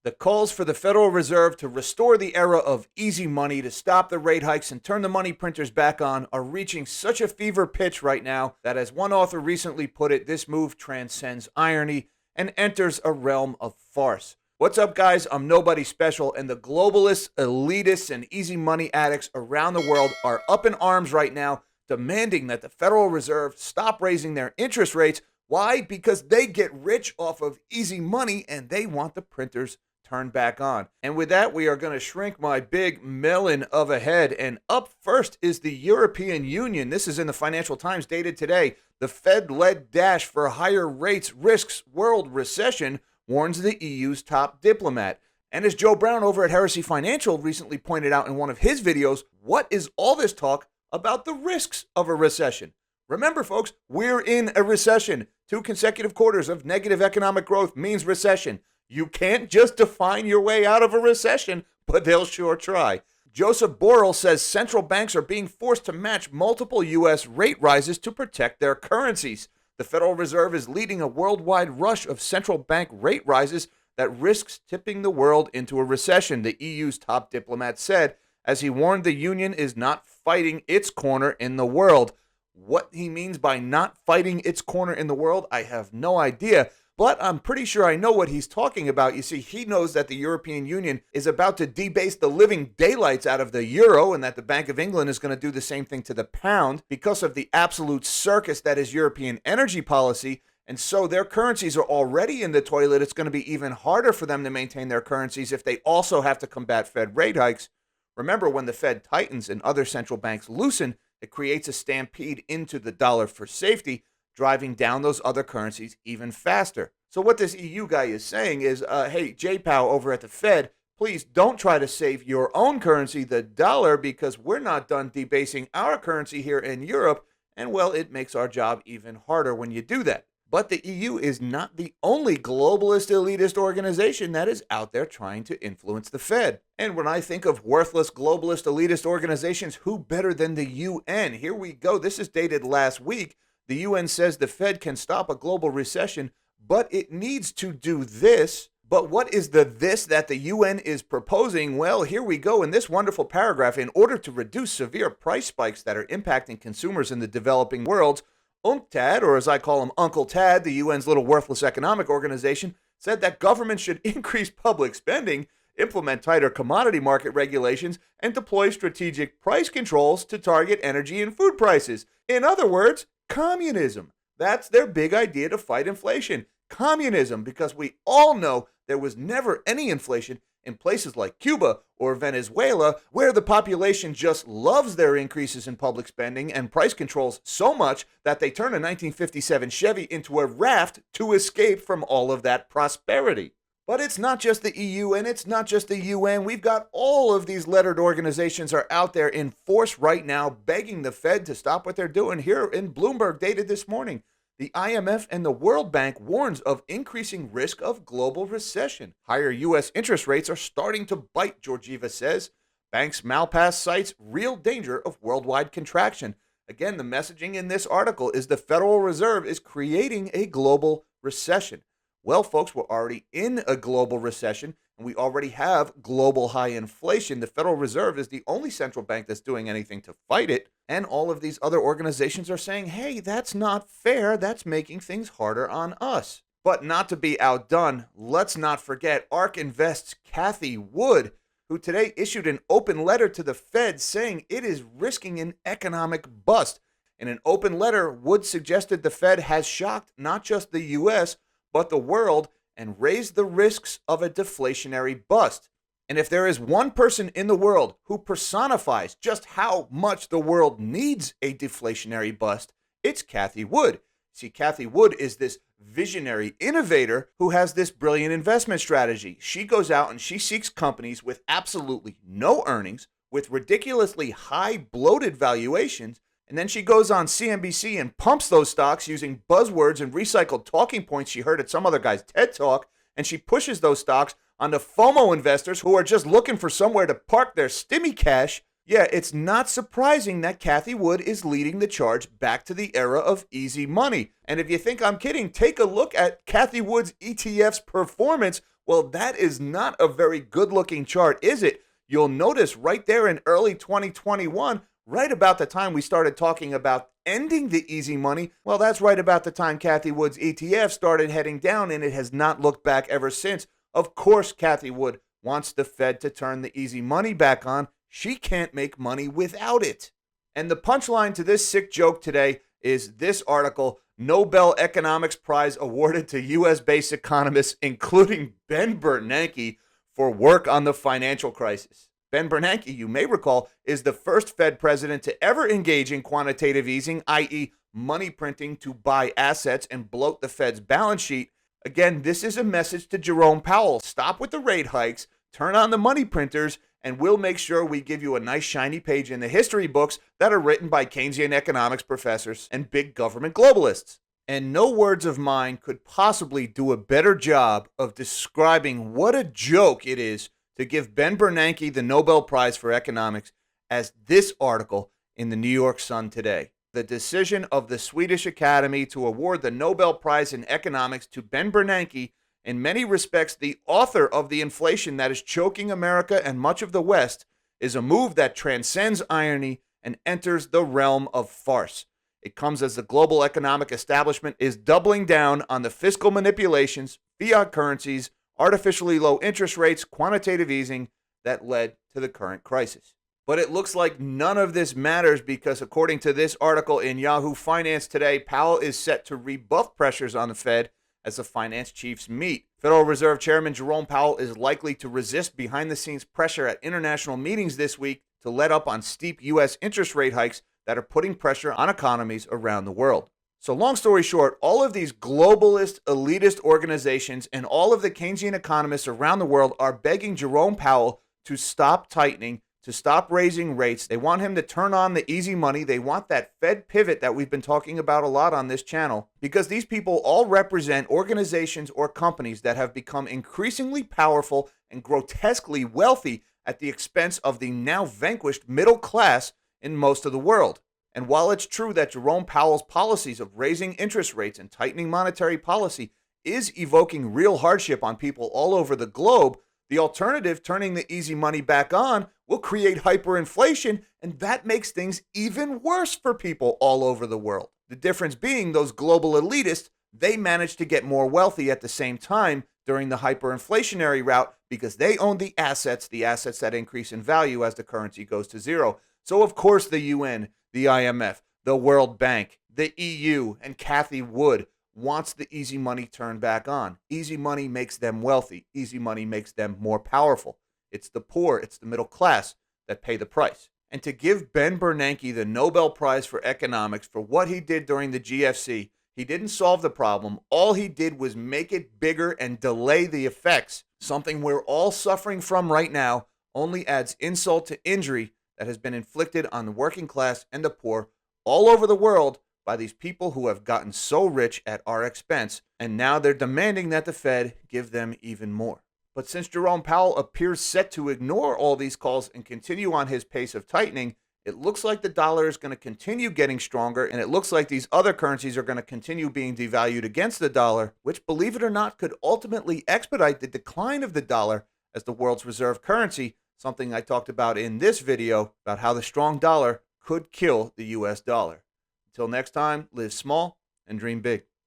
The calls for the Federal Reserve to restore the era of easy money, to stop the rate hikes and turn the money printers back on, are reaching such a fever pitch right now that, as one author recently put it, this move transcends irony and enters a realm of farce. What's up, guys? I'm Nobody Special, and the globalists, elitists, and easy money addicts around the world are up in arms right now, demanding that the Federal Reserve stop raising their interest rates. Why? Because they get rich off of easy money, and they want the printers turned back on. And with that, we are going to shrink my big melon of a head. And up first is the European Union. This is in the Financial Times, dated today. The Fed-led dash for higher rates risks world recession, warns the EU's top diplomat. And as Joe Brown over at Heresy Financial recently pointed out in one of his videos, what is all this talk about the risks of a recession? Remember, folks, we're in a recession. 2 consecutive quarters of negative economic growth means recession. You can't just define your way out of a recession, but they'll sure try. Joseph Borrell says central banks are being forced to match multiple U.S. rate rises to protect their currencies. The Federal Reserve is leading a worldwide rush of central bank rate rises that risks tipping the world into a recession, the EU's top diplomat said, as he warned the union is not fighting its corner in the world. What he means by not fighting its corner in the world, I have no idea. But I'm pretty sure I know what he's talking about. You see, he knows that the European Union is about to debase the living daylights out of the euro, and that the Bank of England is going to do the same thing to the pound because of the absolute circus that is European energy policy. And so their currencies are already in the toilet. It's going to be even harder for them to maintain their currencies if they also have to combat Fed rate hikes. Remember, when the Fed tightens and other central banks loosen, it creates a stampede into the dollar for safety, driving down those other currencies even faster. So what this EU guy is saying is, hey, J-Pow over at the Fed, please don't try to save your own currency, the dollar, because we're not done debasing our currency here in Europe. And, well, it makes our job even harder when you do that. But the EU is not the only globalist elitist organization that is out there trying to influence the Fed. And when I think of worthless globalist elitist organizations, who better than the UN? Here we go. This is dated last week. The UN says the Fed can stop a global recession, but it needs to do this. But what is the this that the UN is proposing? Well, here we go in this wonderful paragraph. In order to reduce severe price spikes that are impacting consumers in the developing world, UNCTAD, or as I call him, Uncle Tad, the UN's little worthless economic organization, said that governments should increase public spending, implement tighter commodity market regulations, and deploy strategic price controls to target energy and food prices. In other words, communism. That's their big idea to fight inflation. Communism, because we all know there was never any inflation in places like Cuba or Venezuela, where the population just loves their increases in public spending and price controls so much that they turn a 1957 Chevy into a raft to escape from all of that prosperity. But it's not just the EU and it's not just the UN. We've got all of these lettered organizations are out there in force right now, begging the Fed to stop what they're doing. Here in Bloomberg, dated this morning, the IMF and the World Bank warns of increasing risk of global recession. Higher U.S. interest rates are starting to bite, Georgieva says. Banks Malpass cites real danger of worldwide contraction. Again, the messaging in this article is the Federal Reserve is creating a global recession. Well, folks, we're already in a global recession, and we already have global high inflation. The Federal Reserve is the only central bank that's doing anything to fight it. And all of these other organizations are saying, hey, that's not fair. That's making things harder on us. But not to be outdone, let's not forget ARK Invest's Cathie Wood, who today issued an open letter to the Fed saying it is risking an economic bust. In an open letter, Wood suggested the Fed has shocked not just the U.S., but the world, and raised the risks of a deflationary bust. And if there is one person in the world who personifies just how much the world needs a deflationary bust, it's Cathie Wood. See, Cathie Wood is this visionary innovator who has this brilliant investment strategy. She goes out and she seeks companies with absolutely no earnings, with ridiculously high bloated valuations, and then she goes on CNBC and pumps those stocks using buzzwords and recycled talking points she heard at some other guy's TED Talk, and she pushes those stocks onto FOMO investors who are just looking for somewhere to park their stimmy cash. Yeah, it's not surprising that Cathie Wood is leading the charge back to the era of easy money. And if you think I'm kidding, take a look at Cathie Wood's ETF's performance Well, that is not a very good looking chart, is it? You'll notice right there in early 2021, right about the time we started talking about ending the easy money, well, that's right about the time Cathie Wood's ETF started heading down, and it has not looked back ever since. Of course, Cathie Wood wants the Fed to turn the easy money back on. She can't make money without it. And the punchline to this sick joke today is this article: Nobel Economics Prize awarded to U.S.-based economists, including Ben Bernanke, for work on the financial crisis. Ben Bernanke, you may recall, is the first Fed president to ever engage in quantitative easing, i.e. money printing to buy assets and bloat the Fed's balance sheet. Again, this is a message to Jerome Powell. Stop with the rate hikes, turn on the money printers, and we'll make sure we give you a nice shiny page in the history books that are written by Keynesian economics professors and big government globalists. And no words of mine could possibly do a better job of describing what a joke it is to give Ben Bernanke the Nobel Prize for Economics as this article in the New York Sun today. The decision of the Swedish Academy to award the Nobel Prize in Economics to Ben Bernanke, in many respects the author of the inflation that is choking America and much of the West, is a move that transcends irony and enters the realm of farce. It comes as the global economic establishment is doubling down on the fiscal manipulations, fiat currencies, artificially low interest rates, quantitative easing that led to the current crisis. But it looks like none of this matters because, according to this article in Yahoo Finance today, Powell is set to rebuff pressures on the Fed as the finance chiefs meet. Federal Reserve Chairman Jerome Powell is likely to resist behind-the-scenes pressure at international meetings this week to let up on steep U.S. interest rate hikes that are putting pressure on economies around the world. So long story short, all of these globalist, elitist organizations and all of the Keynesian economists around the world are begging Jerome Powell to stop tightening, to stop raising rates. They want him to turn on the easy money. They want that Fed pivot that we've been talking about a lot on this channel, because these people all represent organizations or companies that have become increasingly powerful and grotesquely wealthy at the expense of the now vanquished middle class in most of the world. And while it's true that Jerome Powell's policies of raising interest rates and tightening monetary policy is evoking real hardship on people all over the globe, the alternative, turning the easy money back on, will create hyperinflation, and that makes things even worse for people all over the world. The difference being those global elitists, they manage to get more wealthy at the same time during the hyperinflationary route because they own the assets that increase in value as the currency goes to zero. So of course the UN, the IMF, the World Bank, the EU, and Cathie Wood wants the easy money turned back on. Easy money makes them wealthy. Easy money makes them more powerful. It's the poor, it's the middle class that pay the price. And to give Ben Bernanke the Nobel Prize for Economics for what he did during the GFC, he didn't solve the problem. All he did was make it bigger and delay the effects. Something we're all suffering from right now only adds insult to injury that has been inflicted on the working class and the poor all over the world by these people who have gotten so rich at our expense, and now they're demanding that the Fed give them even more. But since Jerome Powell appears set to ignore all these calls and continue on his pace of tightening, it looks like the dollar is going to continue getting stronger, and it looks like these other currencies are going to continue being devalued against the dollar, which, believe it or not, could ultimately expedite the decline of the dollar as the world's reserve currency, something I talked about in this video about how the strong dollar could kill the US dollar. Until next time, live small and dream big.